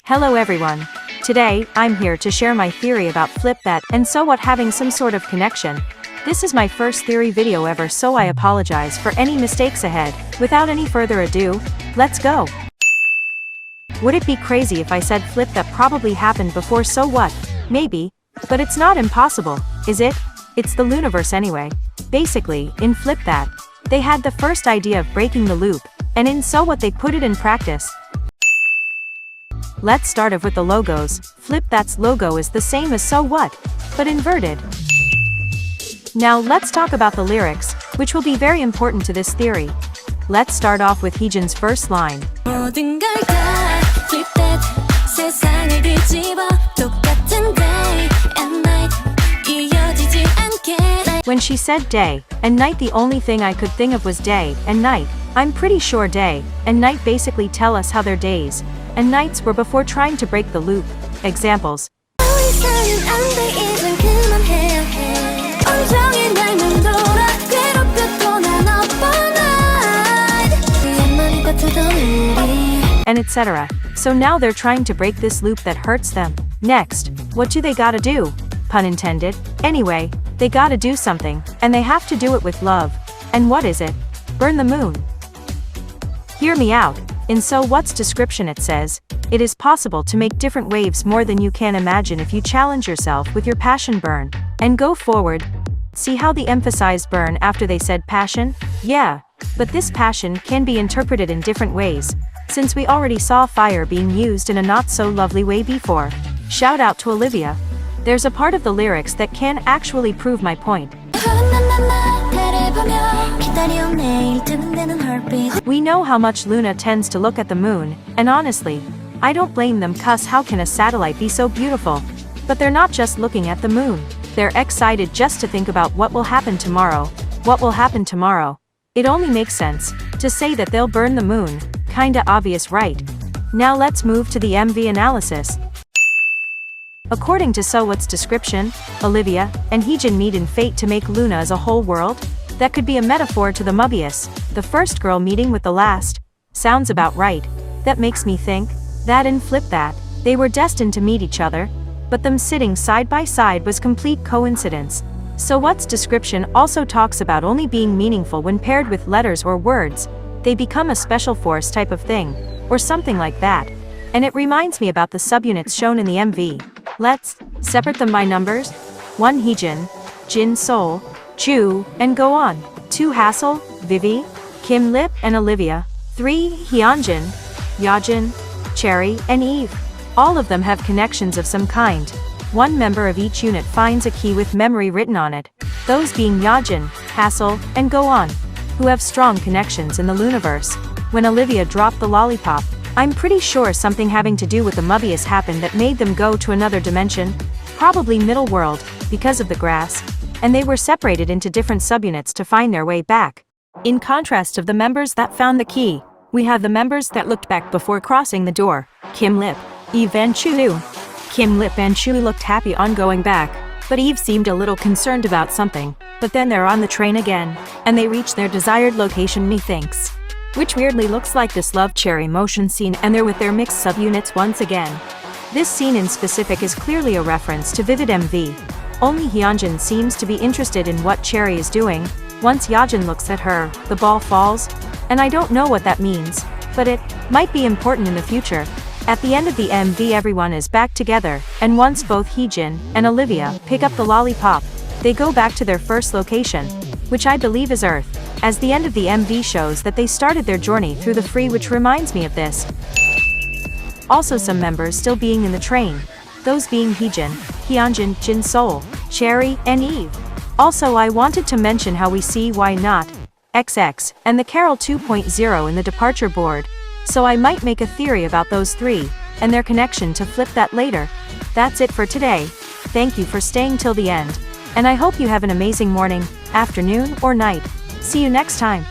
Hello everyone. Today, I'm here to share my theory about flip that and so what having some sort of connection. This is my first theory video ever, so I apologize for any mistakes ahead. Without any further ado, let's go. Would it be crazy if I said flip that probably happened before? So what? Maybe. But it's not impossible, is it? It's the loonaverse anyway. Basically, in flip that, they had the first idea of breaking the loop, and in so what they put it in practice. Let's start off with the logos. Flip that's logo is the same as so what, but inverted. Now let's talk about the lyrics, which will be very important to this theory. Let's start off with heejin's first line. When she said day and night, the only thing I could think of was day and night. I'm pretty sure day and night basically tell us how their days and nights were before trying to break the loop. Examples. And etc. So now they're trying to break this loop that hurts them. Next, what do they gotta do? Pun intended. Anyway, they gotta do something, and they have to do it with love. And what is it? Burn the moon. Hear me out. In so what's description it says, it is possible to make different waves more than you can imagine if you challenge yourself with your passion burn. And go forward. See how they emphasized burn after they said passion? Yeah. But this passion can be interpreted in different ways, since we already saw fire being used in a not so lovely way before. Shout out to Olivia. There's a part of the lyrics that can actually prove my point. We know how much Loona tends to look at the moon, and honestly, I don't blame them, cause how can a satellite be so beautiful? But they're not just looking at the moon. They're excited just to think about what will happen tomorrow. What will happen tomorrow? It only makes sense to say that they'll burn the moon. Kinda obvious, right? Now let's move to the MV analysis. According to so what's description, Olivia and Heejin meet in fate to make Loona as a whole world. That could be a metaphor to the Mobius, the first girl meeting with the last. Sounds about right. That makes me think that in flip that, they were destined to meet each other, but them sitting side by side was complete coincidence. So what's description also talks about only being meaningful when paired with letters or words. They become a special force type of thing, or something like that. And it reminds me about the subunits shown in the MV. Let's separate them by numbers. 1 heejin, jinsoul, chuu, and gowon. 2 haseul, vivi, Kim Lip and Olivia. 3 hyunjin, yeojin, choerry, and yves. All of them have connections of some kind. One member of each unit finds a key with memory written on it. Those being yeojin, haseul, and gowon, who have strong connections in the loonaverse. When Olivia dropped the lollipop, I'm pretty sure something having to do with the Mobius happened that made them go to another dimension, probably middle world, because of the grass, and they were separated into different subunits to find their way back. In contrast of the members that found the key, we have the members that looked back before crossing the door. Kim Lip, Yves and Chuu. Kim Lip and Chuu looked happy on going back, but Yves seemed a little concerned about something. But then they're on the train again, and they reach their desired location, methinks. Which weirdly looks like this love cherry motion scene, and they're with their mixed subunits once again. This scene in specific is clearly a reference to Vivid MV. Only Hyunjin seems to be interested in what Choerry is doing. Once Yeojin looks at her, the ball falls, and I don't know what that means, but it might be important in the future. At the end of the MV, everyone is back together, and once both Heejin and Olivia pick up the lollipop, they go back to their first location, which I believe is Earth, as the end of the MV shows that they started their journey through the free, which reminds me of this. Also some members still being in the train, those being Heejin, Hyunjin, jinsoul, choerry, and Yves. Also I wanted to mention how we see Why Not, XX, and the Carol 2.0 in the departure board. So I might make a theory about those three, and their connection to flip that later. That's it for today. Thank you for staying till the end. And I hope you have an amazing morning, afternoon, or night. See you next time.